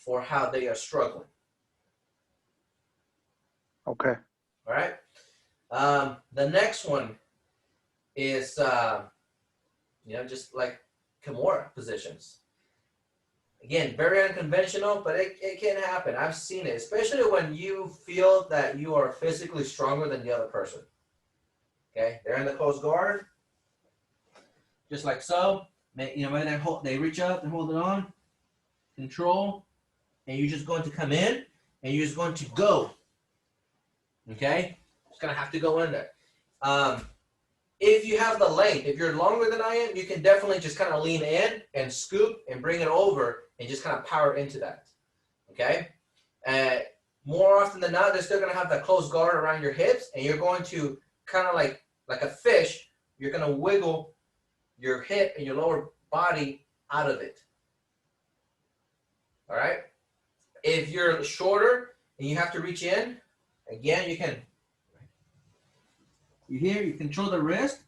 for how they are struggling. Okay. All right. The next one is, just like kimura positions. Again, very unconventional, but it can happen. I've seen it, especially when you feel that you are physically stronger than the other person. Okay, they're in the closed guard, just like so. Maybe they reach up and hold it on, control, and you're just going to come in, and you're just going to go. Okay, just gonna have to go in there. If you have the length, if you're longer than I am, you can definitely just kind of lean in and scoop and bring it over and just kind of power into that. Okay? More often than not, they're still going to have that closed guard around your hips, and you're going to kind of like a fish, you're going to wiggle your hip and your lower body out of it. All right? If you're shorter and you have to reach in, again, you can. You control the wrist,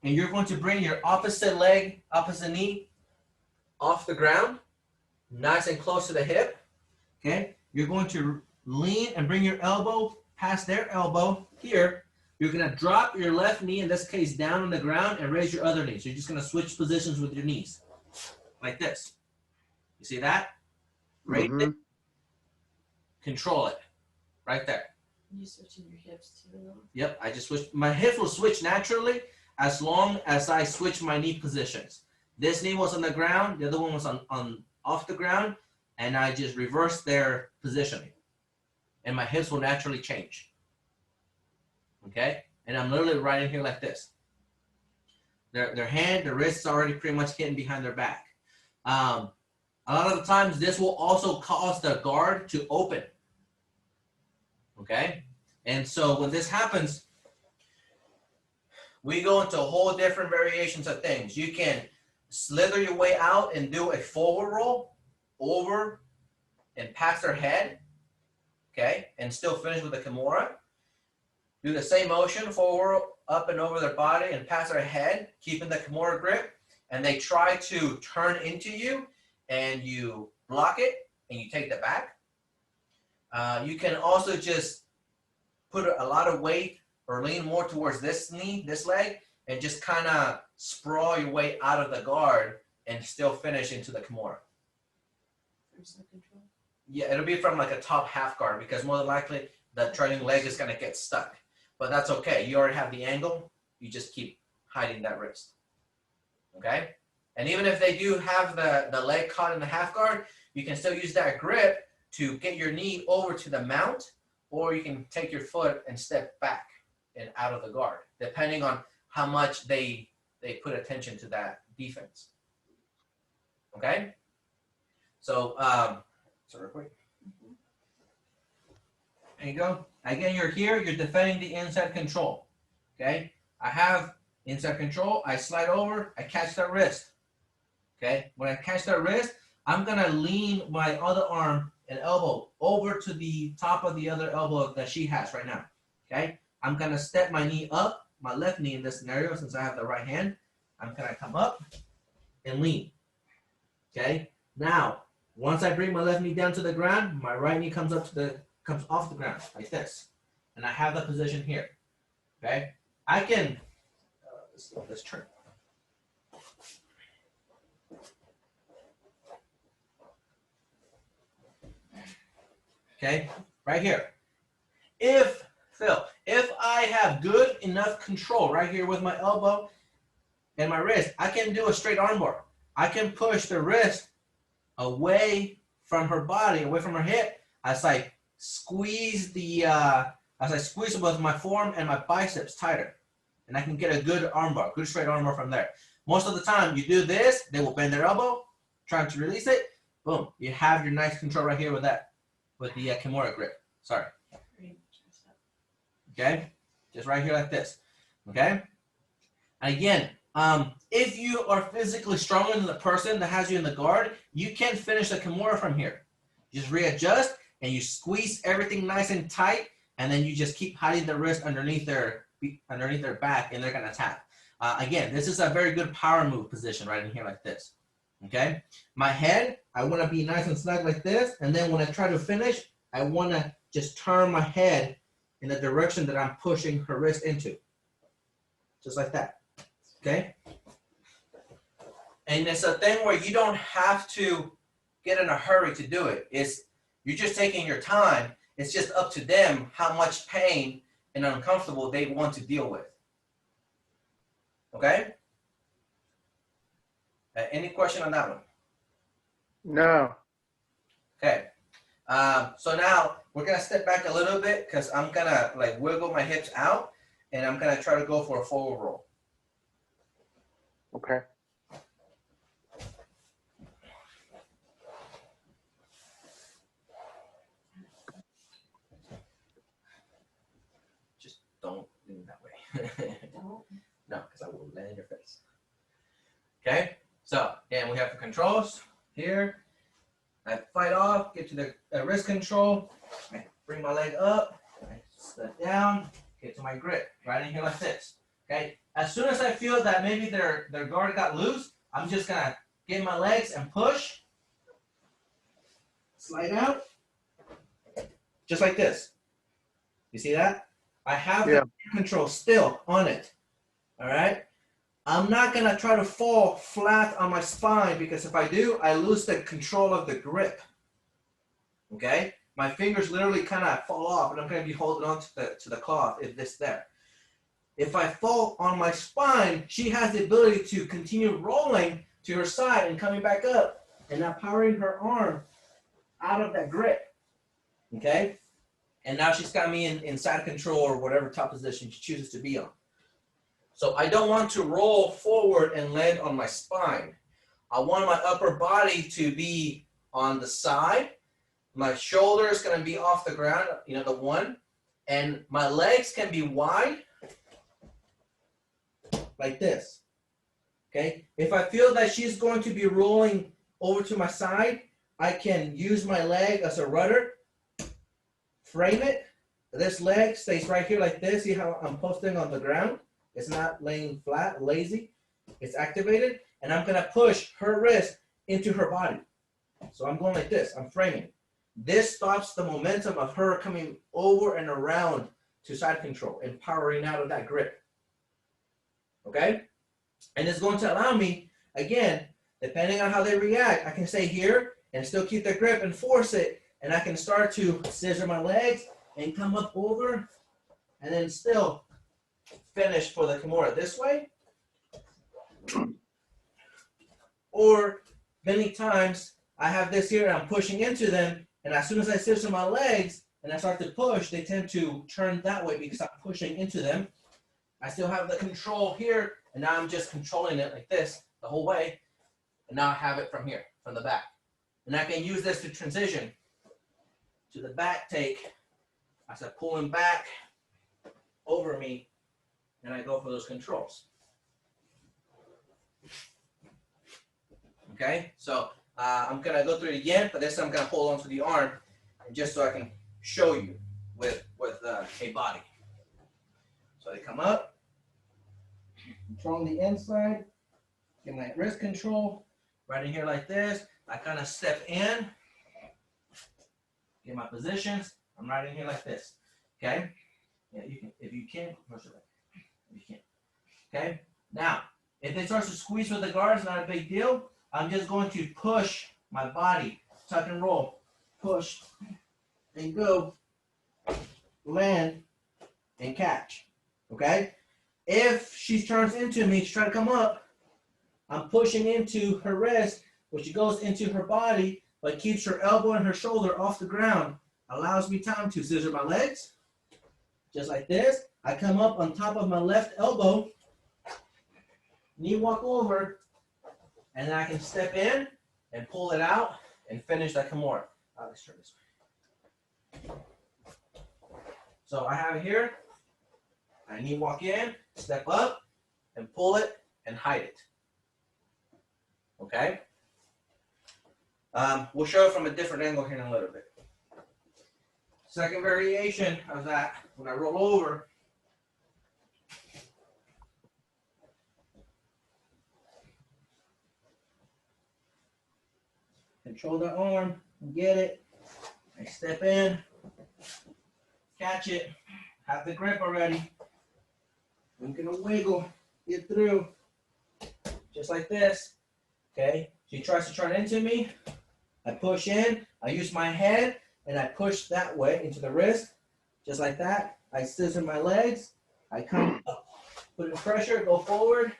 and you're going to bring your opposite leg, opposite knee off the ground, nice and close to the hip. Okay? You're going to lean and bring your elbow past their elbow here. You're going to drop your left knee, in this case, down on the ground and raise your other knee. So you're just going to switch positions with your knees, like this. You see that? Raise it. Control it. Right there. You switching your hips too? Yep, I just switched. My hips will switch naturally as long as I switch my knee positions. This knee was on the ground, the other one was on off the ground, and I just reversed their positioning. And my hips will naturally change. Okay? And I'm literally right in here like this. Their wrist's already pretty much hitting behind their back. A lot of the times, this will also cause the guard to open. Okay? And so when this happens, we go into a whole different variations of things. You can slither your way out and do a forward roll over and past their head, okay, and still finish with a kimura. Do the same motion, forward, up and over their body and past their head, keeping the kimura grip, and they try to turn into you, and you block it, and you take the back. You can also just put a lot of weight or lean more towards this knee, this leg, and just kind of sprawl your way out of the guard and still finish into the kimura. Yeah, it'll be from like a top half guard, because more than likely the trailing leg is going to get stuck. But that's okay. You already have the angle. You just keep hiding that wrist. Okay? And even if they do have the leg caught in the half guard, you can still use that grip to get your knee over to the mount, or you can take your foot and step back and out of the guard, depending on how much they put attention to that defense. Okay? So, sorry, quick. There you go. Again, you're here, you're defending the inside control. Okay? I have inside control, I slide over, I catch that wrist. Okay? When I catch that wrist, I'm gonna lean my other arm and elbow over to the top of the other elbow that she has right now. Okay? I'm gonna step my knee up, my left knee in this scenario, since I have the right hand. I'm gonna come up and lean. Okay? Now, once I bring my left knee down to the ground, my right knee comes off the ground like this, and I have the position here. Okay? I can. Let's turn. Okay, right here. If I have good enough control right here with my elbow and my wrist, I can do a straight armbar. I can push the wrist away from her body, away from her hip, as I squeeze both my forearm and my biceps tighter. And I can get a good armbar, good straight armbar from there. Most of the time you do this, they will bend their elbow, trying to release it. Boom, you have your nice control right here with that, with the kimura grip. Sorry. Okay, just right here like this. Okay, again, if you are physically stronger than the person that has you in the guard, you can finish the kimura from here. Just readjust and you squeeze everything nice and tight, and then you just keep hiding the wrist underneath their back, and they're gonna tap. Again, this is a very good power move position right in here like this. Okay, my head, I want to be nice and snug like this, and then when I try to finish, I want to just turn my head in the direction that I'm pushing her wrist into, just like that. Okay, and it's a thing where you don't have to get in a hurry to do it. You're just taking your time. It's just up to them how much pain and uncomfortable they want to deal with. Okay? Any question on that one? No. Okay. So now we're gonna step back a little bit because I'm gonna like wiggle my hips out and I'm gonna try to go for a forward roll. Okay. Just don't do it that way. Don't. No, because I will land in your face. Okay, so and we have the controls here. I fight off, get to the wrist control. I bring my leg up, I step down, get to my grip, right in here like this. Okay, as soon as I feel that maybe their guard got loose, I'm just gonna get my legs and push, slide out, just like this. You see that? I have the control still on it. All right. I'm not gonna try to fall flat on my spine because if I do, I lose the control of the grip. Okay, my fingers literally kind of fall off, and I'm gonna be holding on to the cloth if this there. If I fall on my spine, she has the ability to continue rolling to her side and coming back up, and now powering her arm out of that grip. Okay, and now she's got me in side control or whatever top position she chooses to be on. So I don't want to roll forward and land on my spine. I want my upper body to be on the side. My shoulder is going to be off the ground, you know, the one. And my legs can be wide, like this. Okay? If I feel that she's going to be rolling over to my side, I can use my leg as a rudder, frame it. This leg stays right here like this. See how I'm posting on the ground? It's not laying flat, lazy. It's activated. And I'm going to push her wrist into her body. So I'm going like this. I'm framing. This stops the momentum of her coming over and around to side control and powering out of that grip. Okay? And it's going to allow me, again, depending on how they react, I can stay here and still keep the grip and force it. And I can start to scissor my legs and come up over and then still finish for the kimura this way. Or many times I have this here and I'm pushing into them, and as soon as I scissor my legs and I start to push, they tend to turn that way because I'm pushing into them. I still have the control here, and now I'm just controlling it like this the whole way, and now I have it from here, from the back. And I can use this to transition to the back take as I pull him back over me, and I go for those controls. Okay, so I'm gonna go through it again, but this time I'm gonna hold on to the arm, and just so I can show you with a body. So I come up, controlling the inside, get my wrist control, right in here like this. I kind of step in, get my positions. I'm right in here like this. Okay, yeah, you can if you can push it. If you can. Okay, now if it starts to squeeze with the guards, not a big deal. I'm just going to push my body, tuck and roll, push, and go, land, and catch, okay? If she turns into me to try to come up, I'm pushing into her wrist, which goes into her body, but keeps her elbow and her shoulder off the ground, allows me time to scissor my legs, just like this. I come up on top of my left elbow, knee walk over, and then I can step in and pull it out and finish that kimura. Let's turn this way. So I have it here. I knee walk in, step up, and pull it and hide it. Okay? We'll show it from a different angle here in a little bit. Second variation of that, when I roll over, control the arm, get it. I step in, catch it, have the grip already. I'm gonna wiggle, get through, just like this. Okay, she tries to turn into me. I push in, I use my head, and I push that way into the wrist, just like that. I scissor my legs, I come up, put in pressure, go forward,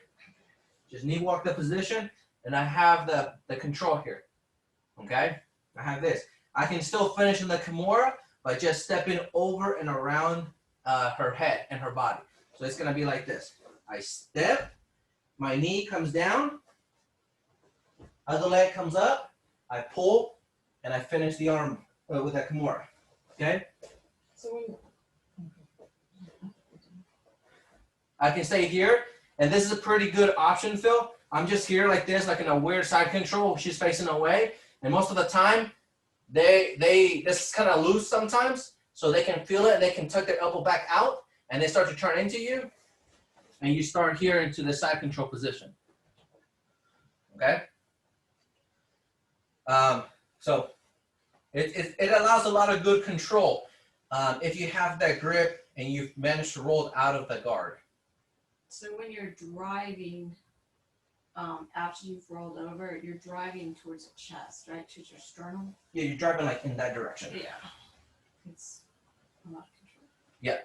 just knee walk the position, and I have the control here. Okay, I have this. I can still finish in the kimura by just stepping over and around her head and her body. So it's gonna be like this. I step, my knee comes down, other leg comes up, I pull, and I finish the arm with that kimura. Okay? So when I can stay here, and this is a pretty good option, Phil. I'm just here like this, like in a weird side control. She's facing away, and most of the time, this is kind of loose sometimes, so they can feel it, and they can tuck their elbow back out, and they start to turn into you, and you start here into the side control position. Okay? So it allows a lot of good control if you have that grip and you've managed to roll out of the guard. So when you're driving, after you've rolled over, you're driving towards the chest, right? Towards your sternum. Yeah, you're driving like in that direction. Yeah. It's a lot of control. Yeah.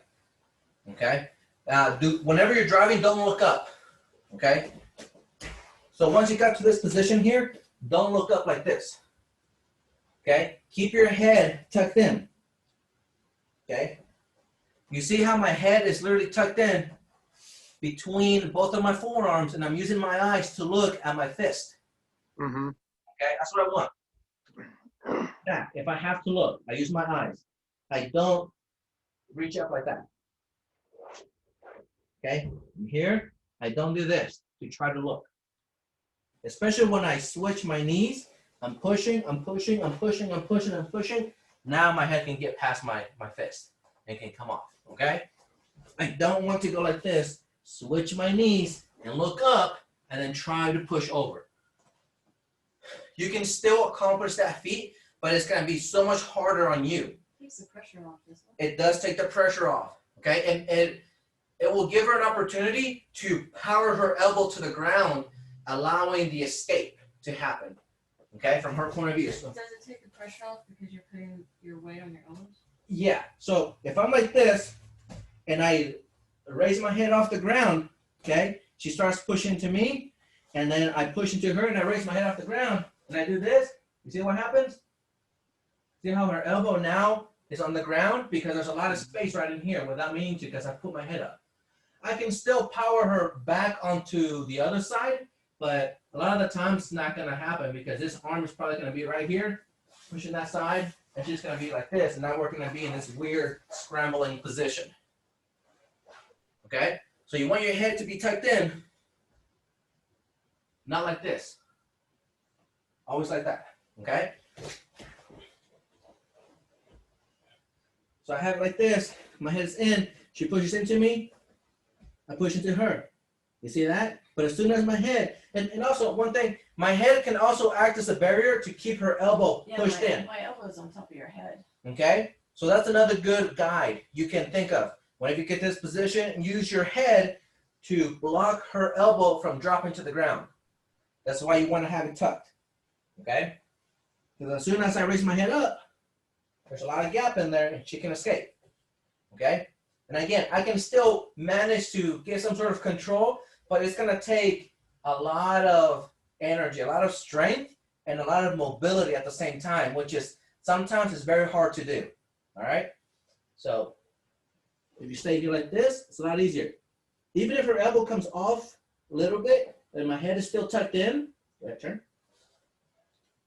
Okay. Whenever you're driving, don't look up. Okay. So once you got to this position here, don't look up like this. Okay. Keep your head tucked in. Okay. You see how my head is literally tucked in between both of my forearms, and I'm using my eyes to look at my fist. Mm-hmm. Okay, that's what I want. Now, if I have to look, I use my eyes. I don't reach up like that. Okay, from here, I don't do this to try to look. Especially when I switch my knees, I'm pushing, I'm pushing, I'm pushing, I'm pushing, I'm pushing. Now my head can get past my fist and can come off, okay? I don't want to go like this, switch my knees and look up and then try to push over. You can still accomplish that feat, but it's gonna be so much harder on you. Takes the pressure off, doesn't it? It does take the pressure off, okay? And it will give her an opportunity to power her elbow to the ground, allowing the escape to happen, okay, from her point of view. So, Does it take the pressure off because you're putting your weight on your elbows? yeah, so if I'm like this and I raise my head off the ground, okay, she starts pushing to me, and then I push into her and I raise my head off the ground and I do this. You see what happens? See how her elbow now is on the ground because there's a lot of space right in here without meaning to, because I put my head up. I can still power her back onto the other side, but a lot of the times it's not going to happen because this arm is probably going to be right here, pushing that side, and she's going to be like this, and now we're going to be in this weird scrambling position. Okay? So you want your head to be tucked in, not like this. Always like that. Okay? So I have it like this, my head is in, she pushes into me, I push into her. You see that? But as soon as my head, and also one thing, my head can also act as a barrier to keep her elbow pushed in. My elbow's on top of your head. Okay? So that's another good guide you can think of. Whenever you get this position, use your head to block her elbow from dropping to the ground. That's why you want to have it tucked. Okay? Because as soon as I raise my head up, there's a lot of gap in there and she can escape. Okay? And again, I can still manage to get some sort of control, but it's going to take a lot of energy, a lot of strength, and a lot of mobility at the same time, which is sometimes is very hard to do. All right? So if you stay here like this, it's a lot easier. Even if her elbow comes off a little bit and my head is still tucked in, turn,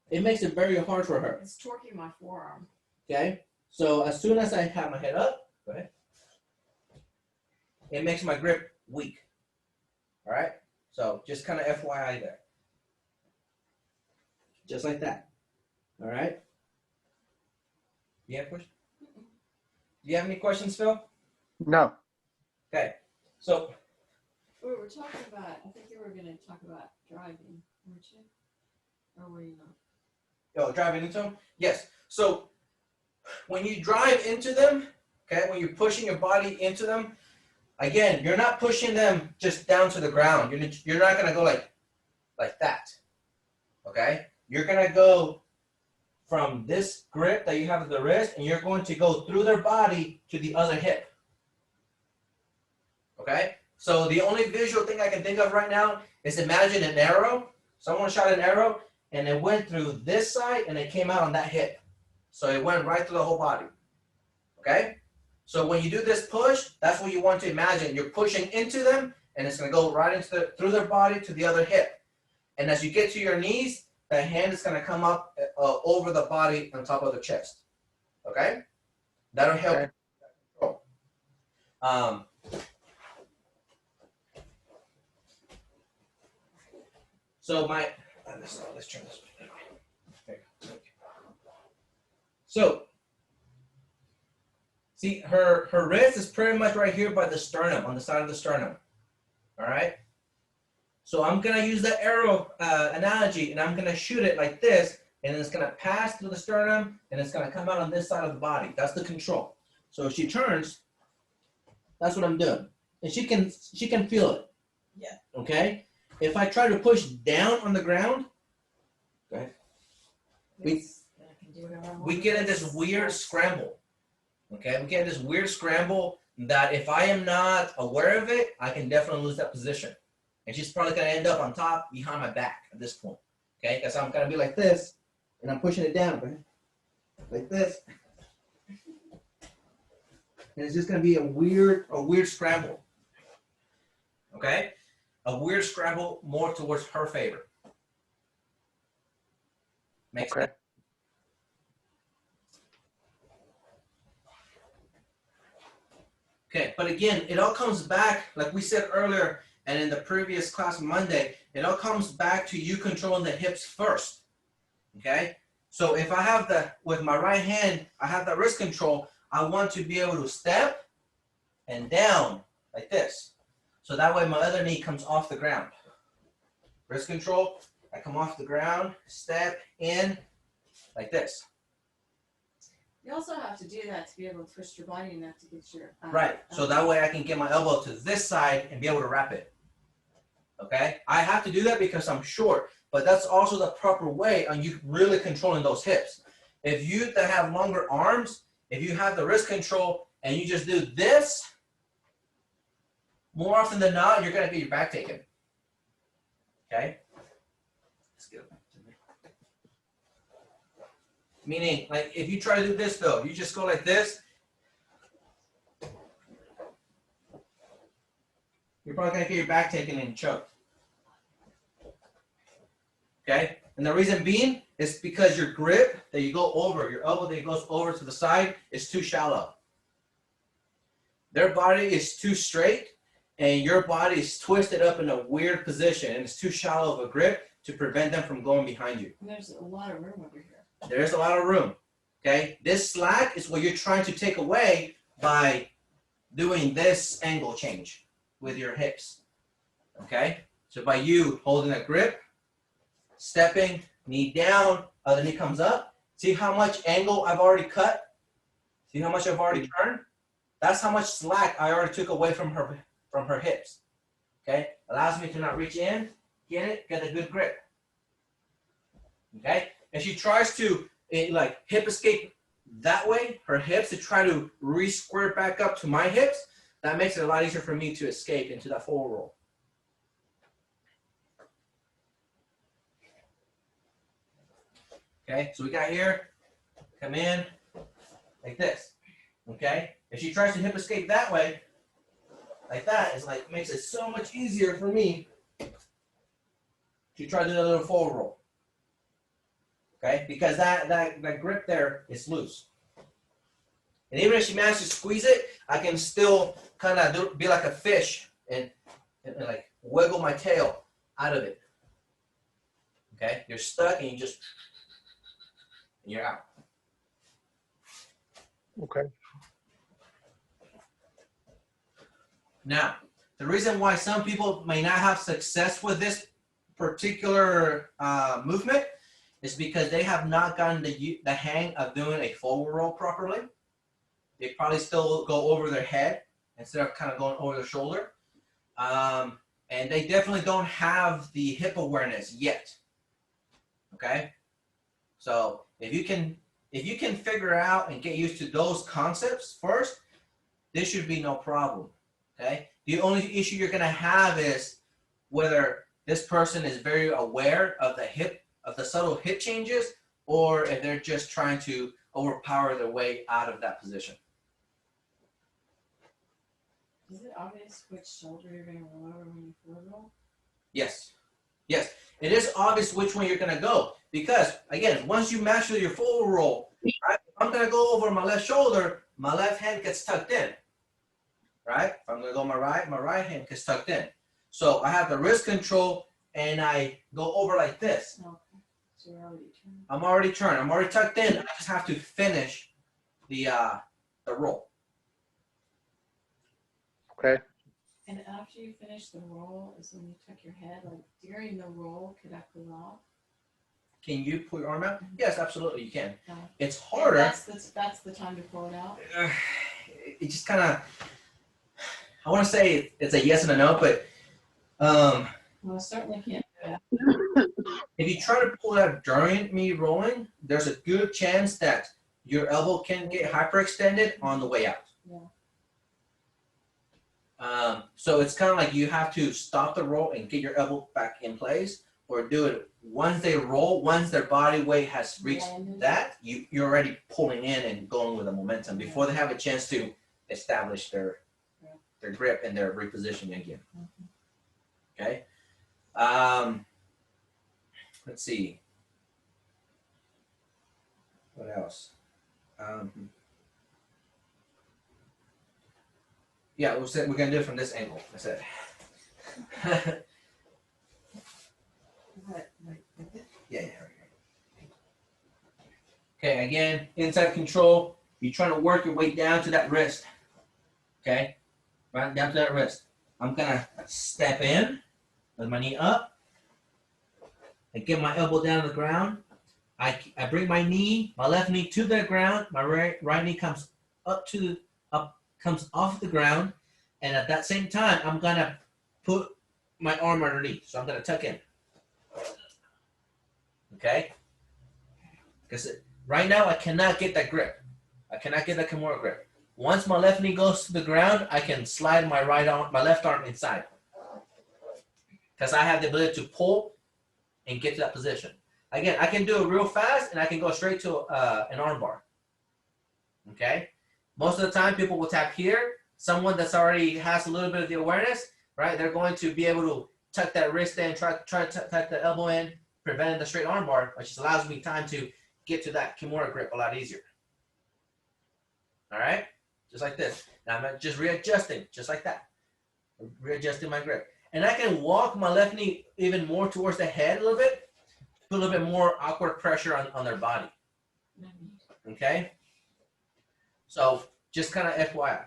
it makes it very hard for her. It's torquing my forearm. Okay? So as soon as I have my head up, go ahead, it makes my grip weak. All right? So just kind of FYI there. Just like that. All right? Do you have questions? Do you have any questions, Phil? No. Okay. So We were talking about, I think you were going to talk about driving, weren't you? Or were you not? Oh, driving into them? Yes. So when you drive into them, okay, when you're pushing your body into them, again, you're not pushing them just down to the ground. You're not gonna go like that, okay? You're gonna go from this grip that you have at the wrist, and you're going to go through their body to the other hip, okay? So the only visual thing I can think of right now is imagine an arrow. Someone shot an arrow, and it went through this side, and it came out on that hip. So it went right through the whole body, okay? So when you do this push, that's what you want to imagine. You're pushing into them, and it's gonna go right into through their body to the other hip. And as you get to your knees, the hand is gonna come up over the body on top of the chest, okay? That'll help. Okay. So let's turn this way. Okay. So, see, her wrist is pretty much right here by the sternum, on the side of the sternum. All right. So I'm gonna use the arrow analogy, and I'm gonna shoot it like this, and it's gonna pass through the sternum, and it's gonna come out on this side of the body. That's the control. So if she turns, that's what I'm doing, and she can feel it. Yeah. Okay. If I try to push down on the ground, okay, we get in this weird scramble. Okay, we get in this weird scramble that if I am not aware of it, I can definitely lose that position. And she's probably gonna end up on top behind my back at this point. Okay, because I'm gonna be like this, and I'm pushing it down, okay? Like this. And it's just gonna be a weird scramble. Okay? A weird scramble more towards her favor. Makes sense? Okay, but again, it all comes back, like we said earlier, and in the previous class Monday, it all comes back to you controlling the hips first. Okay? So if I have with my right hand, I have the wrist control, I want to be able to step and down like this. So that way my other knee comes off the ground. Wrist control, I come off the ground, step in like this. You also have to do that to be able to twist your body enough to get your Right. So that way I can get my elbow to this side and be able to wrap it. Okay? I have to do that because I'm short, but that's also the proper way on you really controlling those hips. If you that have longer arms, if you have the wrist control and you just do this, more often than not, you're gonna get your back taken. Okay? Let's get it back to me. Meaning, like if you try to do this though, you just go like this, you're probably gonna get your back taken and choked. Okay? And the reason being is because your grip that you go over, your elbow that goes over to the side is too shallow. Their body is too straight and your body is twisted up in a weird position and it's too shallow of a grip to prevent them from going behind you. And there's a lot of room over here. There's a lot of room. Okay? This slack is what you're trying to take away by doing this angle change with your hips. Okay? So by you holding a grip, stepping, knee down, other knee comes up. See how much angle I've already cut? See how much I've already turned? That's how much slack I already took away from her hips. Okay? Allows me to not reach in, get a good grip. Okay? And she tries to like hip escape that way, her hips, to try to re-square back up to my hips. That makes it a lot easier for me to escape into that forward roll. Okay, so we got here, come in, like this, okay? If she tries to hip escape that way, like that, it's like, makes it so much easier for me to try to do a little forward roll. Okay, because that grip there is loose. And even if she manages to squeeze it, I can still kind of be like a fish and like wiggle my tail out of it. Okay, you're stuck and you're out. Okay. Now, the reason why some people may not have success with this particular movement is because they have not gotten the hang of doing a forward roll properly. They probably still go over their head instead of kind of going over their shoulder. And they definitely don't have the hip awareness yet. Okay? So if you can figure out and get used to those concepts first, this should be no problem. Okay? The only issue you're gonna have is whether this person is very aware of the subtle hip changes, or if they're just trying to overpower their way out of that position. Is it obvious which shoulder you're going to roll over when you forward roll? Yes. Yes. It is obvious which one you're going to go because, again, once you master your forward roll, right, if I'm going to go over my left shoulder, my left hand gets tucked in. Right? If I'm going to go my right hand gets tucked in. So I have the wrist control and I go over like this. Okay. So you're already turned. I'm already turned. I'm already tucked in. I just have to finish the roll. Okay. And after you finish the roll is when you tuck your head. Like during the roll, could I pull off? Can you pull your arm out? Yes, absolutely, you can. No. It's harder. That's the time to pull it out. It just kind of, I want to say it's a yes and a no, but Well, I certainly can't do that. if you try to pull it out during me rolling, there's a good chance that your elbow can get hyperextended on the way out. Yeah. So it's kind of like you have to stop the roll and get your elbow back in place, or do it once they roll, once their body weight has reached that, you're already pulling in and going with the momentum before they have a chance to establish their grip and their repositioning again. Okay. Let's see. What else? Yeah, we're gonna do it from this angle. I said. Yeah. Okay, again, inside control. You're trying to work your way down to that wrist. Okay, right down to that wrist. I'm gonna step in with my knee up. I get my elbow down to the ground. I bring my left knee to the ground. My right knee comes comes off the ground, and at that same time, I'm gonna put my arm underneath. So I'm gonna tuck in. Okay? Because right now I cannot get that grip. I cannot get that kimura grip. Once my left knee goes to the ground, I can slide my left arm inside. Because I have the ability to pull and get to that position. Again, I can do it real fast and I can go straight to an arm bar. Okay? Most of the time people will tap here. Someone that's already has a little bit of the awareness, right? They're going to be able to tuck that wrist in, try to tuck the elbow in, preventing the straight arm bar, which allows me time to get to that kimura grip a lot easier. All right? Just like this. Now I'm just readjusting, just like that. Readjusting my grip. And I can walk my left knee even more towards the head a little bit, put a little bit more awkward pressure on their body. Okay? So just kind of FYI.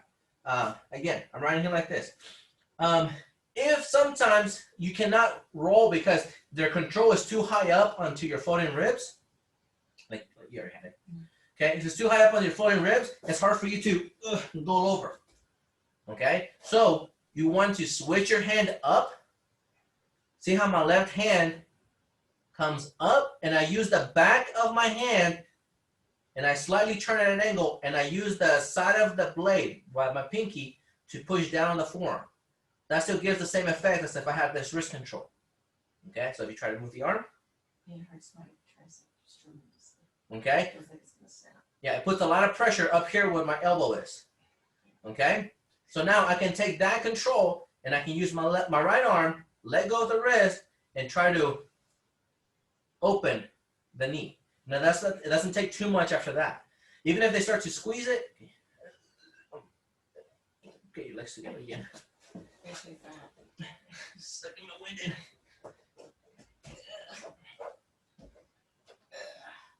Again, I'm writing here like this. If sometimes you cannot roll because their control is too high up onto your floating ribs, like you already had it. Okay, if it's too high up on your floating ribs, it's hard for you to go over. Okay, so you want to switch your hand up. See how my left hand comes up, and I use the back of my hand, and I slightly turn at an angle, and I use the side of the blade, my pinky, to push down on the forearm. That still gives the same effect as if I have this wrist control. Okay, so if you try to move the arm. Yeah, it hurts my tricep tremendously. Okay. Feels like it's gonna snap. Yeah, it puts a lot of pressure up here where my elbow is. Okay, so now I can take that control and I can use my right arm, let go of the wrist, and try to open the knee. Now it doesn't take too much after that. Even if they start to squeeze it, okay, your legs together again. Sucking my wind in.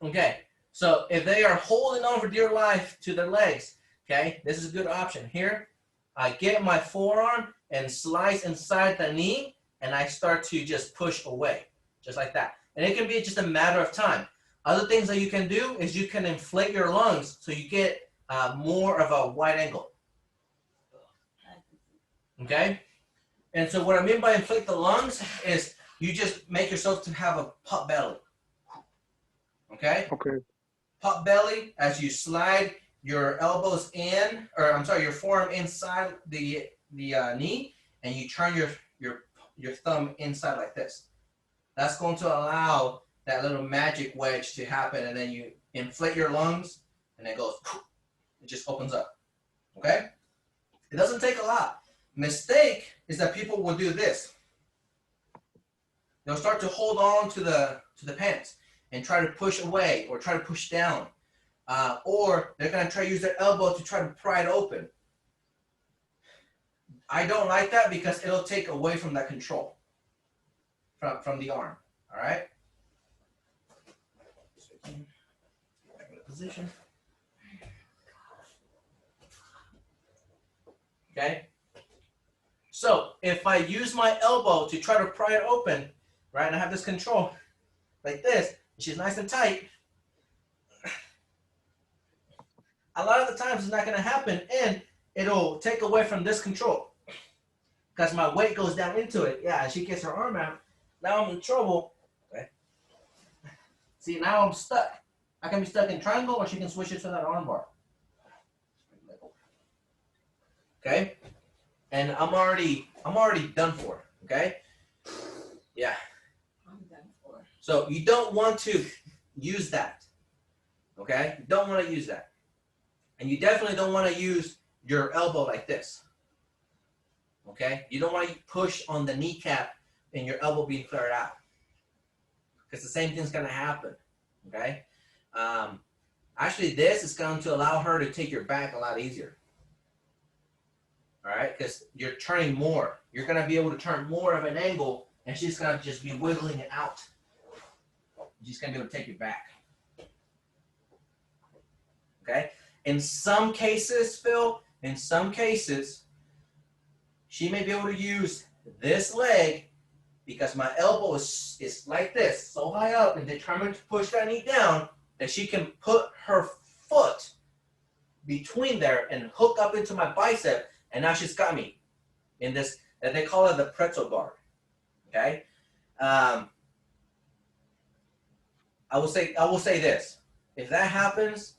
Okay, so if they are holding on for dear life to their legs, okay, this is a good option. Here, I get my forearm and slice inside the knee, and I start to just push away, just like that. and it can be just a matter of time. Other things that you can do is you can inflate your lungs so you get more of a wide angle. Okay? And so what I mean by inflate the lungs is you just make yourself to have a pot belly. Okay? Okay. Pot belly as you slide your elbows in, or I'm sorry, your forearm inside the knee, and you turn your thumb inside like this. That's going to allow that little magic wedge to happen, and then you inflate your lungs, and it goes, it just opens up. Okay? It doesn't take a lot. Mistake is that people will do this. They'll start to hold on to the pants and try to push away or try to push down. Or they're going to try to use their elbow to try to pry it open. I don't like that because it'll take away from that control from the arm. All right? Back into position. Okay? So if I use my elbow to try to pry it open, right, and I have this control like this, she's nice and tight, a lot of the times it's not going to happen, and it'll take away from this control because my weight goes down into it. Yeah, she gets her arm out. Now I'm in trouble. Okay. See, now I'm stuck. I can be stuck in triangle, or she can switch it to that arm bar. Okay. And I'm already done for. Okay. Yeah. I'm done for. So you don't want to use that. Okay. You don't want to use that. And you definitely don't want to use your elbow like this. Okay? You don't want to push on the kneecap and your elbow being flared out. Because the same thing's going to happen. Okay? Actually, this is going to allow her to take your back a lot easier. All right? Because you're turning more. You're going to be able to turn more of an angle, and she's going to just be wiggling it out. She's going to be able to take your back. Okay? In some cases, Phil, she may be able to use this leg because my elbow is like this, so high up and determined to push that knee down that she can put her foot between there and hook up into my bicep, and now she's got me in this, and they call it the pretzel guard. Okay? I will say this. If that happens,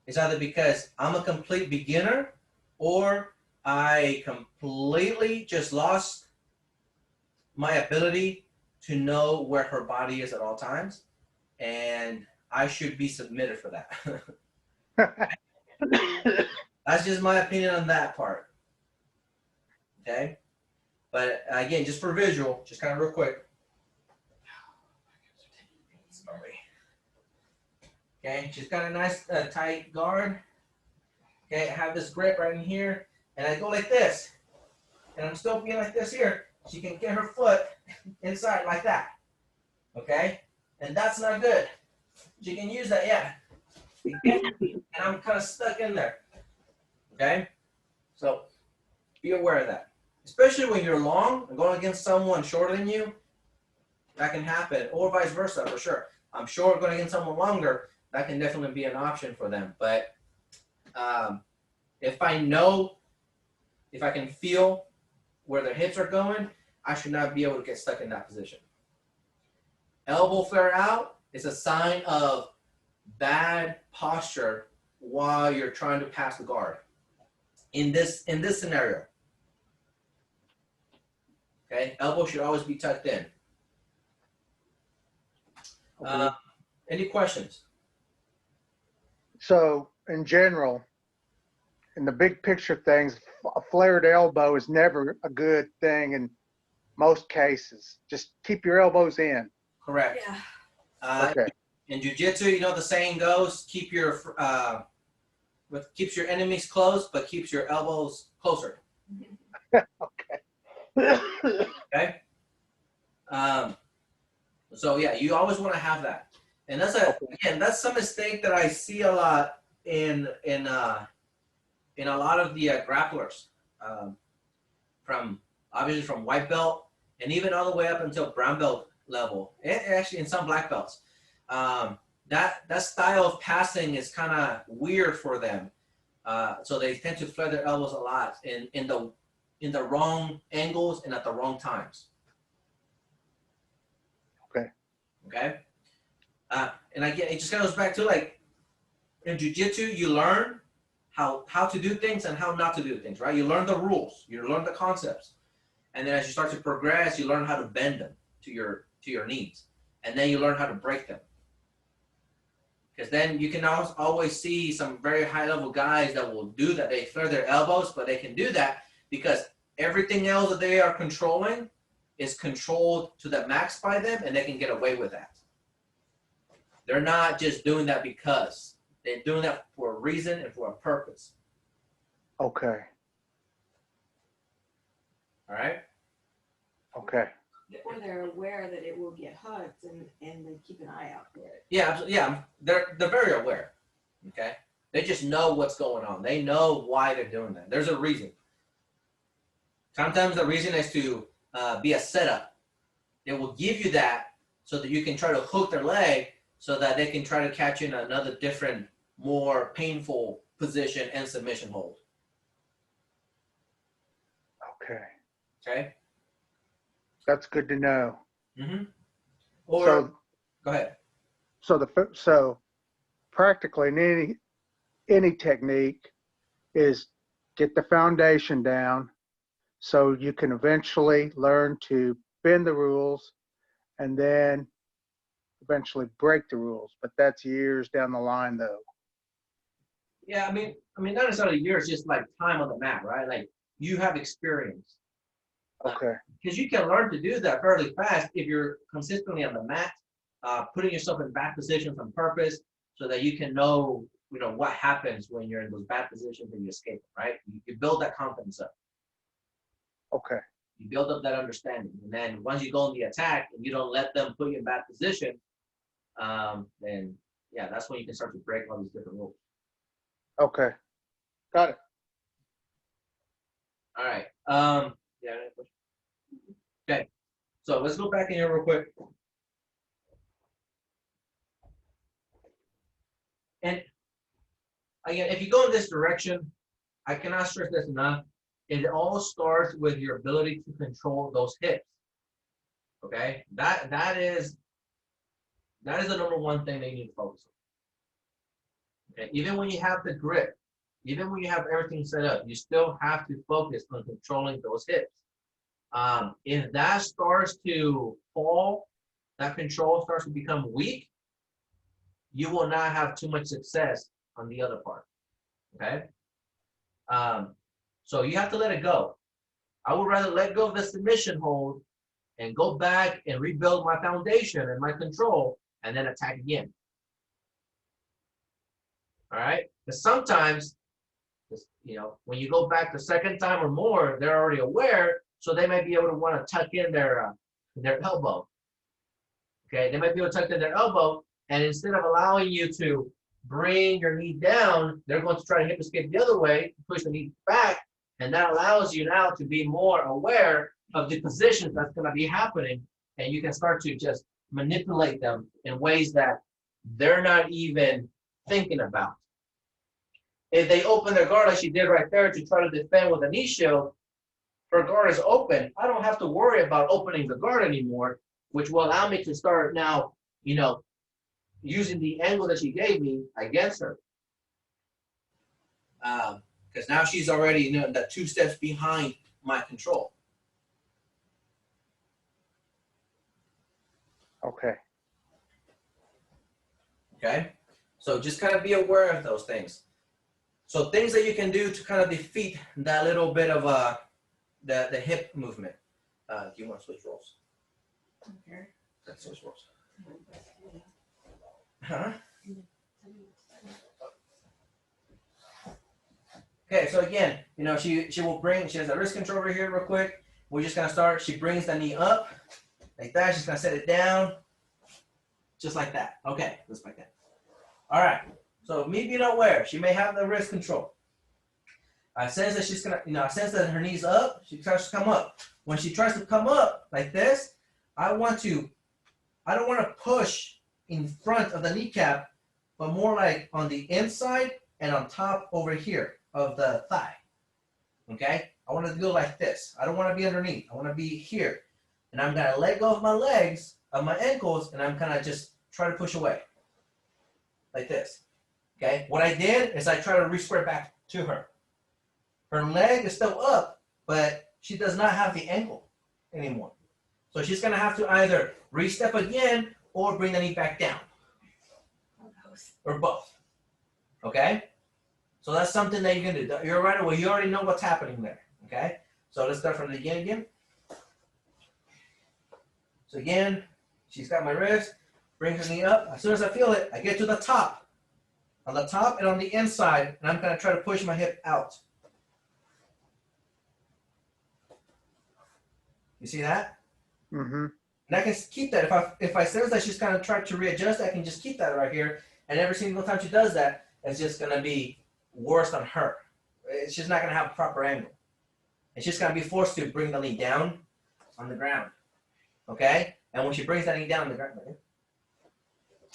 it's either because I'm a complete beginner or I completely just lost my ability to know where her body is at all times, and I should be submitted for that. That's just my opinion on that part. Okay? But again, just for visual, just kind of real quick. Sorry. Okay, she's got a nice tight guard. Okay, I have this grip right in here, and I go like this, and I'm still being like this here. She can get her foot inside like that. Okay, and that's not good. She can use that, yeah. And I'm kind of stuck in there. Okay, so be aware of that, especially when you're long and going against someone shorter than you. That can happen, or vice versa, for sure. I'm sure going against someone longer, that can definitely be an option for them. But if I can feel where their hips are going, I should not be able to get stuck in that position. Elbow flare out is a sign of bad posture while you're trying to pass the guard. In this scenario, okay, elbow should always be tucked in. Okay. Any questions? So, in general, in the big picture things, a flared elbow is never a good thing in most cases. Just keep your elbows in. Correct. Yeah. Okay. In jiu-jitsu, the saying goes, keeps your enemies close, but keeps your elbows closer. Okay. Okay. So yeah, you always want to have that, and that's a mistake that I see a lot in a lot of the grapplers, from white belt and even all the way up until brown belt level, and actually in some black belts, that style of passing is kind of weird for them. So they tend to flare their elbows a lot in the wrong angles and at the wrong times. Okay. Okay. And again, it just goes back to like in jiu-jitsu, you learn how to do things and how not to do things, right? You learn the rules, you learn the concepts, and then as you start to progress, you learn how to bend them to your needs, and then you learn how to break them. Because then you can always see some very high-level guys that will do that. They flare their elbows, but they can do that because everything else that they are controlling is controlled to the max by them, and they can get away with that. They're not just doing that because. They're doing that for a reason and for a purpose. Okay. All right? Okay. Or they're aware that it will get hooked and they keep an eye out for it. Yeah, yeah. They're very aware. Okay? They just know what's going on. They know why they're doing that. There's a reason. Sometimes the reason is to be a setup. It will give you that so that you can try to hook their leg so that they can try to catch you in another different, more painful position and submission hold. Okay. Okay? That's good to know. Mm-hmm. Or, So, go ahead. so practically in any technique is get the foundation down so you can eventually learn to bend the rules and then eventually break the rules. But that's years down the line though. Yeah, I mean, not necessarily years, just like time on the mat, right? Like you have experience. Okay. Because you can learn to do that fairly fast if you're consistently on the mat, putting yourself in bad positions on purpose so that you can know, what happens when you're in those bad positions and you escape, right? You build that confidence up. Okay. You build up that understanding. And then once you go in the attack and you don't let them put you in bad position, then, yeah, that's when you can start to break all these different rules. Okay. Got it. All right. Yeah. Okay. So let's go back in here real quick. And again, if you go in this direction, I cannot stress this enough. It all starts with your ability to control those hips. Okay, that is the number one thing that you need to focus on. Okay, even when you have the grip, even when you have everything set up, you still have to focus on controlling those hips. If that starts to fall, that control starts to become weak, you will not have too much success on the other part. Okay. So you have to let it go. I would rather let go of the submission hold and go back and rebuild my foundation and my control and then attack again. All right. Because sometimes, when you go back the second time or more, they're already aware, so they might be able to want to tuck in their elbow. Okay. They might be able to tuck in their elbow, and instead of allowing you to bring your knee down, they're going to try to hip escape the other way, push the knee back, and that allows you now to be more aware of the positions that's going to be happening, and you can start to just manipulate them in ways that they're not even thinking about. If they open their guard like she did right there to try to defend with a knee shield, her guard is open. I don't have to worry about opening the guard anymore, which will allow me to start now, using the angle that she gave me against her. Because now she's already the 2 steps behind my control. Okay. Okay. So just kind of be aware of those things. So things that you can do to kind of defeat that little bit of the hip movement. Do you want to switch roles? Okay. Let's switch roles. Huh? Okay, so again, she will bring, she has a wrist control over here real quick. We're just gonna start, she brings the knee up like that. She's gonna set it down just like that. Okay, just like that. All right, so me being aware, she may have the wrist control. I sense that she's gonna, I sense that her knee's up, she tries to come up. When she tries to come up like this, I want to I don't want to push in front of the kneecap, but more like on the inside and on top over here of the thigh. Okay? I want to go like this. I don't want to be underneath. I want to be here. And I'm going to let go of my legs, of my ankles, and I'm kind of just try to push away. Like this. Okay? What I did is I try to re-square back to her. Her leg is still up, but she does not have the ankle anymore. So she's going to have to either re-step again or bring the knee back down. Or both. Okay? So that's something that you can do. You're right away. You already know what's happening there. Okay? So let's start from the beginning again. So again, she's got my wrist. Bring her knee up. As soon as I feel it, I get to the top. On the top and on the inside, and I'm going to try to push my hip out. You see that? Mm-hmm. And I can keep that. If I sense that she's kind of trying to readjust, I can just keep that right here. And every single time she does that, it's just going to be worse on her. She's not going to have a proper angle. And she's going to be forced to bring the knee down on the ground. Okay? And when she brings that knee down on the ground,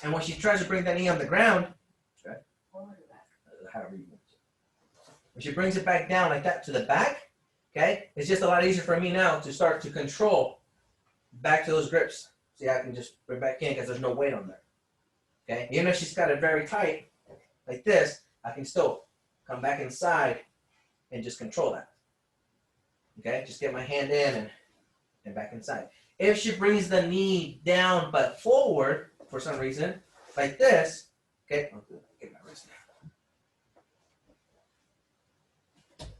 and when she tries to bring that knee on the ground, okay, however you want to. When she brings it back down like that to the back, okay, it's just a lot easier for me now to start to control back to those grips. See, I can just bring back in because there's no weight on there. Okay, even if she's got it very tight, like this, I can still come back inside and just control that. Okay, just get my hand in and back inside. If she brings the knee down but forward for some reason, like this, okay, I'll get my wrist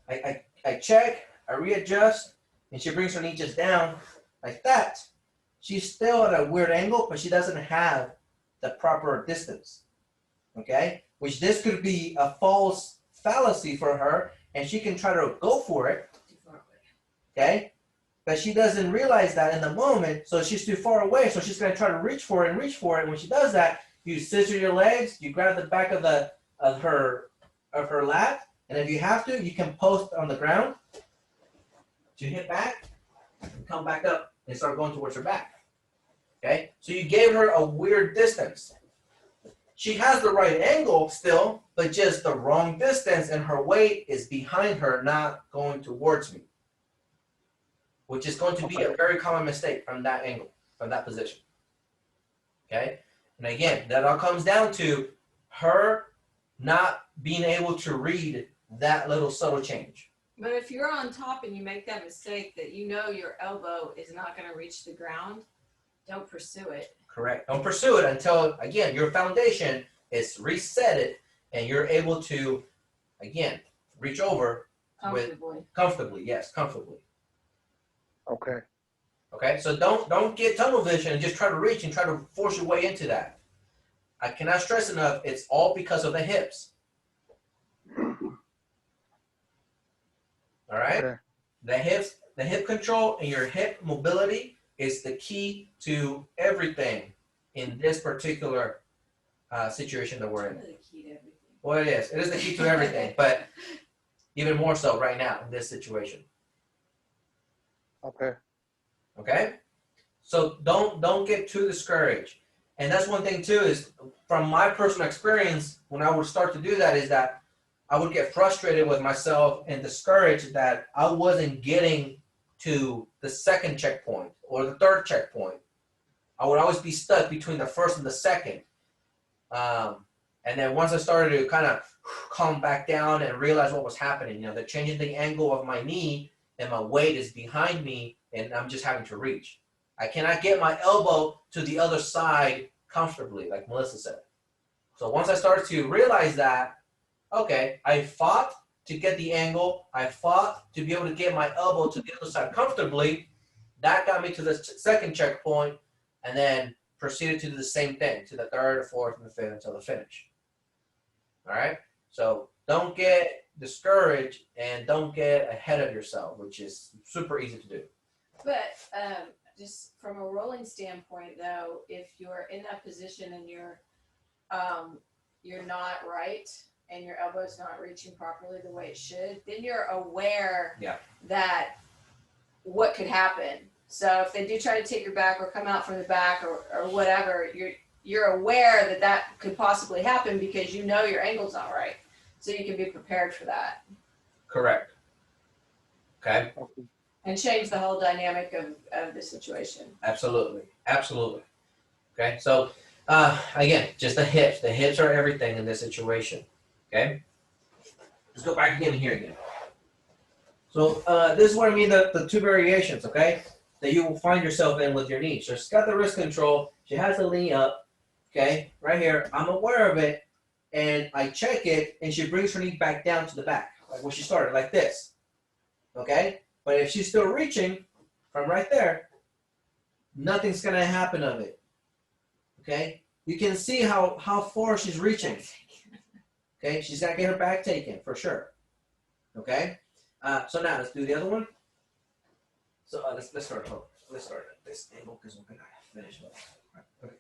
now. I check, I readjust, and she brings her knee just down like that. She's still at a weird angle, but she doesn't have the proper distance. Okay? Which this could be a false fallacy for her, and she can try to go for it. Okay? But she doesn't realize that in the moment, so she's too far away, so she's going to try to reach for it. And when she does that, you scissor your legs, you grab the back of her lat, and if you have to, you can post on the ground to hit back, and come back up and start going towards her back. Okay? So you gave her a weird distance. She has the right angle still, but just the wrong distance, and her weight is behind her, not going towards me. Which is going to be a very common mistake from that angle, from that position. Okay? And again, that all comes down to her not being able to read that little subtle change. But if you're on top and you make that mistake that you know your elbow is not going to reach the ground, don't pursue it. Correct. Don't pursue it until, again, your foundation is reset it and you're able to, again, reach over comfortably. Yes, comfortably. Okay. Okay, so don't get tunnel vision and just try to reach and try to force your way into that. I cannot stress enough, it's all because of the hips. All right? Okay. The hips, the hip control and your hip mobility is the key to everything in this particular situation that we're in. It's the key to everything. Well, it is. It is the key to everything, but even more so right now in this situation. Okay. Okay? So don't get too discouraged. And that's one thing too is from my personal experience, when I would start to do that is that I would get frustrated with myself and discouraged that I wasn't getting to the second checkpoint or the third checkpoint. I would always be stuck between the first and the second. And then once I started to kind of calm back down and realize what was happening, the changing the angle of my knee and my weight is behind me and I'm just having to reach. I cannot get my elbow to the other side comfortably, like Melissa said. So once I started to realize that, okay, I fought to get the angle. I fought to be able to get my elbow to the other side comfortably. That got me to the second checkpoint and then proceeded to do the same thing to the third, fourth, and the fifth until the finish. All right? So don't get discouraged and don't get ahead of yourself, which is super easy to do. But just from a rolling standpoint, though, if you're in that position and you're not right and your elbow's not reaching properly the way it should, then you're aware that what could happen. So if they do try to take your back or come out from the back or whatever, you're aware that that could possibly happen because you know your angle's not right. So you can be prepared for that Correct. Okay. and change the whole dynamic of the situation. Absolutely. Absolutely. Okay. So again, just the hips. The hips are everything in this situation. Okay. Let's go back again here again. So this is what I mean, the two variations, okay, that you will find yourself in with your knee. So she's got the wrist control. She has the knee up, okay, right here. I'm aware of it, and I check it, and she brings her knee back down to the back, like when she started, like this, okay? But if she's still reaching from right there, nothing's going to happen of it, okay? You can see how far she's reaching, okay? She's got to get her back taken, for sure, okay? So now let's do the other one. So let's start. Let's start at this angle because we're gonna finish with. Right, okay.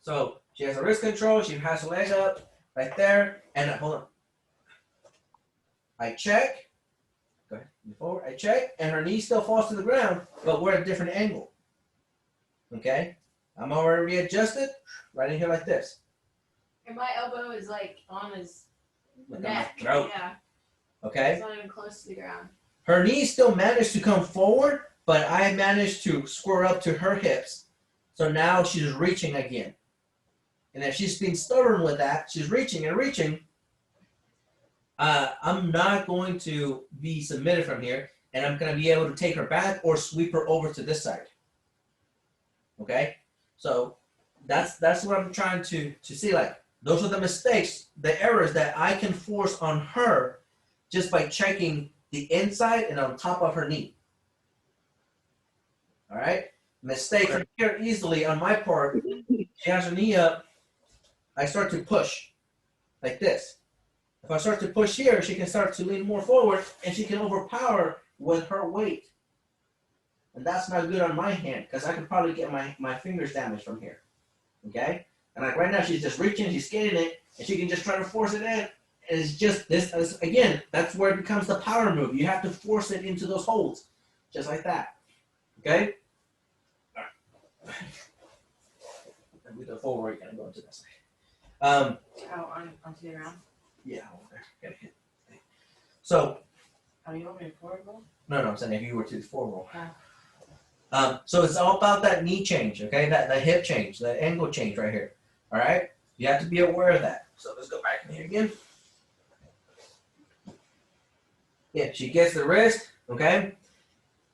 So she has a wrist control. She has her leg up right there, and hold on. I check. Go ahead. Move forward. I check, and her knee still falls to the ground, but we're at a different angle. Okay. I'm already adjusted. Right in here like this. And my elbow is like on his Like neck. on my throat. Yeah. Okay. It's not even close to the ground. Her knee still managed to come forward, but I managed to square up to her hips. So now she's reaching again. And if she's being stubborn with that, she's reaching and reaching, I'm not going to be submitted from here, and I'm going to be able to take her back or sweep her over to this side. Okay? So that's what I'm trying to see. Like, those are the mistakes, the errors that I can force on her just by checking the inside and on top of her knee. All right? Mistake right here easily on my part. She has her knee up. I start to push like this. If I start to push here, she can start to lean more forward and she can overpower with her weight. And that's not good on my hand because I could probably get my fingers damaged from here. Okay? And like right now, she's just reaching, she's getting it, and she can just try to force it in. And it's just this, again, that's where it becomes the power move. You have to force it into those holds, just like that. Okay? All right. And with the forward, you're going to go into this. Onto the ground? Yeah, over there. Gotta hit. So. Oh, you want me to forward roll? No, I'm saying if you were to forward roll. Oh. So it's all about that knee change, okay? That the hip change, the angle change right here. All right? You have to be aware of that. So let's go back in here again. Yeah, she gets the wrist, okay?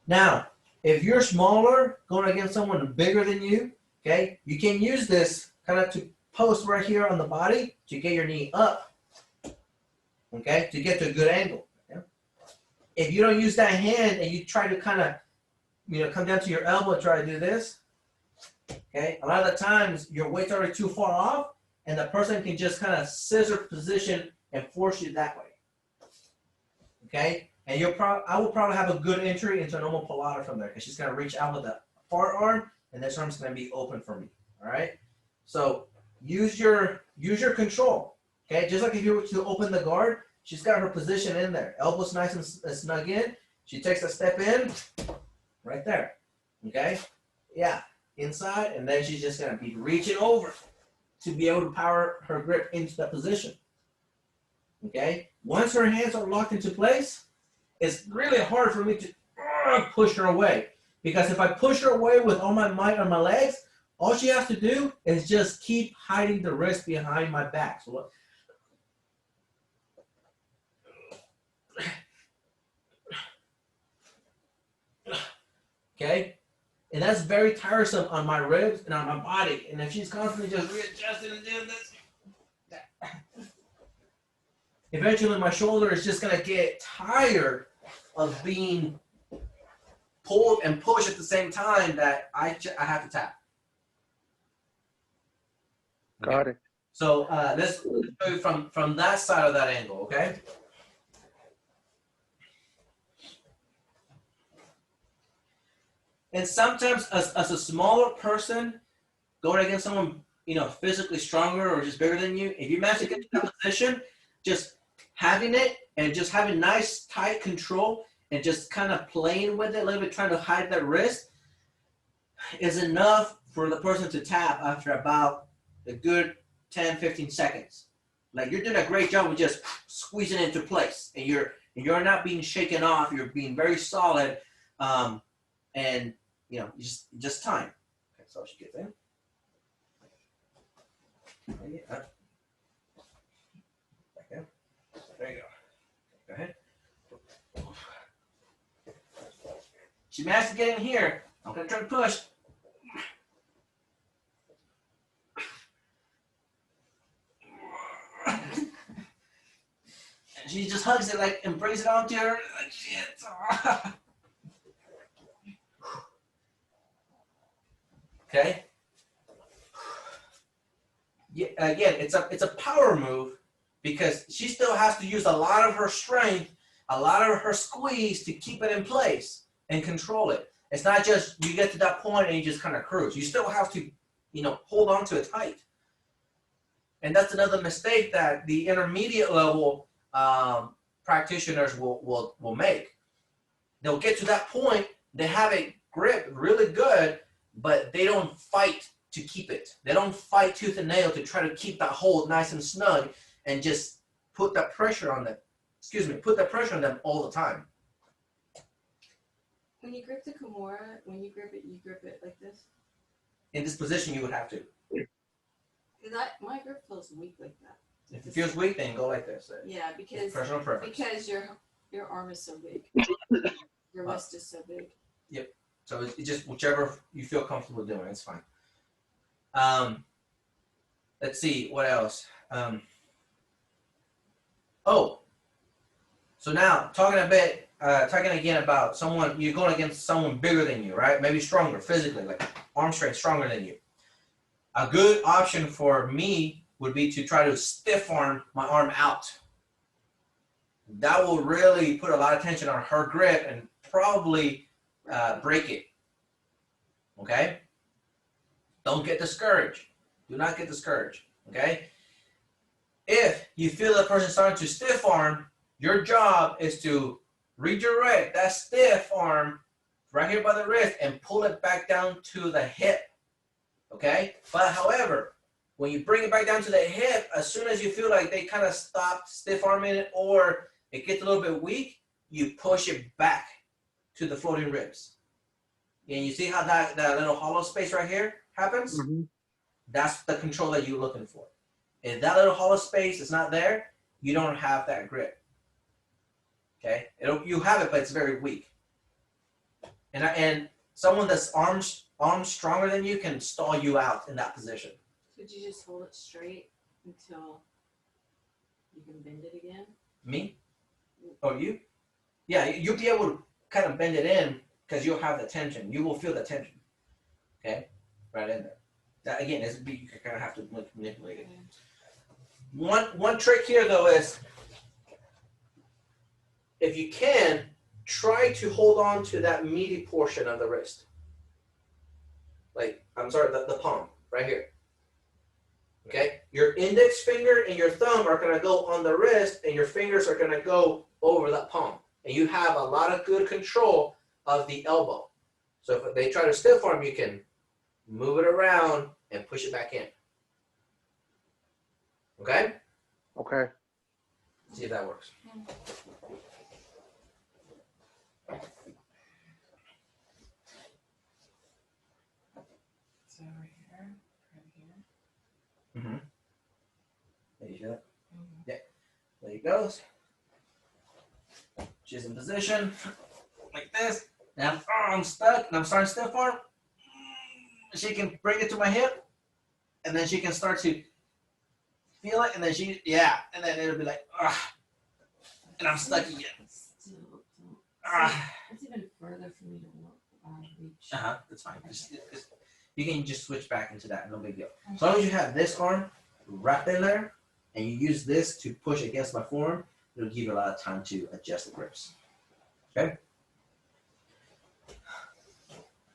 Now, if you're smaller, going against someone bigger than you, okay, you can use this kind of to post right here on the body to get your knee up, okay, to get to a good angle. Okay? If you don't use that hand and you try to kind of, come down to your elbow and try to do this, okay, a lot of the times your weight's already too far off and the person can just kind of scissor position and force you that way. Okay, and I will probably have a good entry into a normal Pilata from there because she's going to reach out with the far arm, and this arm's going to be open for me. All right, so use your control. Okay, just like if you were to open the guard, she's got her position in there. Elbows nice and snug in. She takes a step in, right there. Okay, yeah, inside, and then she's just going to be reaching over to be able to power her grip into that position. Okay, once her hands are locked into place, it's really hard for me to push her away. Because if I push her away with all my might on my legs, all she has to do is just keep hiding the wrist behind my back. So look. Okay, and that's very tiresome on my ribs and on my body. And if she's constantly just readjusting and doing this, eventually my shoulder is just going to get tired of being pulled and pushed at the same time that I have to tap. Got it. So let's show you from that side of that angle, okay? And sometimes as a smaller person going against someone, physically stronger or just bigger than you, if you manage to get to that position, just having it and just having nice, tight control and just kind of playing with it a little bit, trying to hide that wrist, is enough for the person to tap after about a good 10, 15 seconds. Like you're doing a great job with just squeezing it into place, and you're not being shaken off. You're being very solid, and you know, just time. Okay, so she gets in. Yeah. Back in. There you go. Go ahead. She managed to get in here. I'm gonna try to push. And she just hugs it like and brings it onto her. Like shit. Okay. Yeah, again, it's a power move because she still has to use a lot of her strength, a lot of her squeeze to keep it in place and control it. It's not just you get to that point and you just kind of cruise. You still have to, you know, hold on to it tight. And that's another mistake that the intermediate level practitioners will make. They'll get to that point, they have a grip really good, but they don't fight to keep it. They don't fight tooth and nail to try to keep that hold nice and snug and just put that pressure on them. Put that pressure on them all the time. When you grip the kimura, when you grip it like this? In this position, you would have to. My grip feels weak like that. If it feels weak, then go like this. Yeah, because Personal preference. because your arm is so big. Your wrist is so big. Yep. So it's just whichever you feel comfortable doing, it's fine. Let's see what else. So now talking again about someone, you're going against someone bigger than you, right? Maybe stronger physically, like arm strength stronger than you. A good option for me would be to try to stiff arm my arm out. That will really put a lot of tension on her grip and probably break it. Okay? Don't get discouraged. Do not get discouraged. Okay? If you feel that person starting to stiff arm, your job is to redirect that stiff arm right here by the wrist and pull it back down to the hip. Okay? But however, when you bring it back down to the hip, as soon as you feel like they kind of stop stiff arming it or it gets a little bit weak, you push it back to the floating ribs. And you see how that little hollow space right here happens? Mm-hmm. That's the control that you're looking for. If that little hollow space is not there, you don't have that grip. Okay? You have it, but it's very weak. And someone that's arms stronger than you can stall you out in that position. Could you just hold it straight until you can bend it again? Me? Oh, you? Yeah, you'll be able to kind of bend it in because you'll have the tension. You will feel the tension. Okay? Right in there. That, again, you kind of have to manipulate it. One trick here, though, is if you can, try to hold on to that meaty portion of the wrist. Like, I'm sorry, the palm, right here. Okay? Your index finger and your thumb are going to go on the wrist, and your fingers are going to go over that palm. And you have a lot of good control of the elbow. So if they try to stiff arm, you can move it around and push it back in. Okay? Okay. See if that works. So right here, right here. Mm-hmm. There you go. Mm-hmm. Yeah. There he goes. She's in position like this. Now I'm stuck and I'm starting to stiff arm. She can bring it to my hip, and then she can start to feel it, and then and then it'll be like, and I'm stuck again. It's even further for me to reach. That's fine. You can just switch back into that, no big deal. As long as you have this arm wrapped in there, and you use this to push against my forearm, it'll give you a lot of time to adjust the grips. Okay?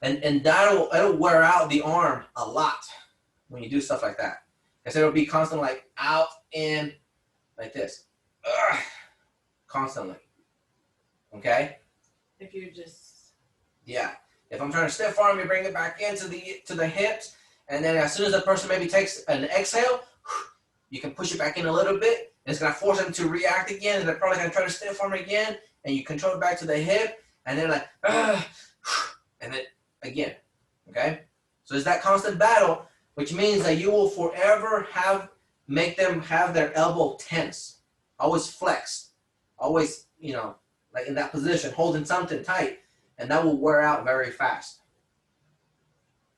And it'll wear out the arm a lot when you do stuff like that. Because it'll be constant like out, in, like this. Constantly. Okay? If you just, Yeah. If I'm trying to stiff arm, you bring it back into the hips, and then as soon as the person maybe takes an exhale, you can push it back in a little bit. And it's gonna force them to react again, and they're probably gonna try to stiff arm again, and you control it back to the hip, and then like, and then again. Okay. So it's that constant battle, which means that you will forever make them have their elbow tense, always flexed, always, like in that position, holding something tight, and that will wear out very fast.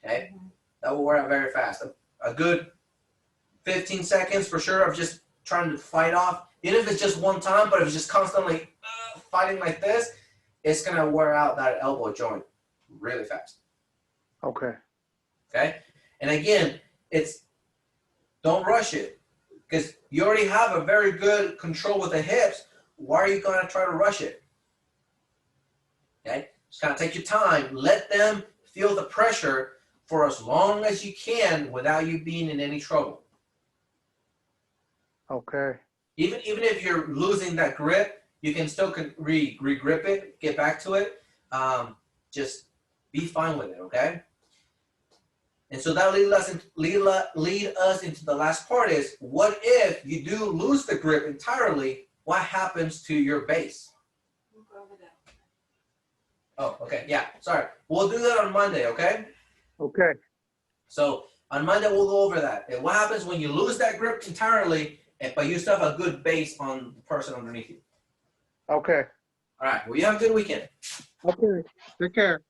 Okay, that will wear out very fast. A good 15 seconds for sure of just trying to fight off, even if it's just one time, but if it's just constantly fighting like this, it's gonna wear out that elbow joint really fast. Okay. Okay, and again, don't rush it because you already have a very good control with the hips. Why are you gonna try to rush it? Okay, just kind of take your time. Let them feel the pressure for as long as you can without you being in any trouble. Okay. Even if you're losing that grip, you can still re-grip it, get back to it. Just be fine with it, okay? And so that lead us into the last part is, what if you do lose the grip entirely? What happens to your base? we'll go over that. Oh, okay, yeah, sorry. We'll do that on Monday, okay? Okay. So on Monday, we'll go over that. And what happens when you lose that grip entirely, but you still have a good base on the person underneath you? Okay. All right, well, you have a good weekend. Okay. Take care.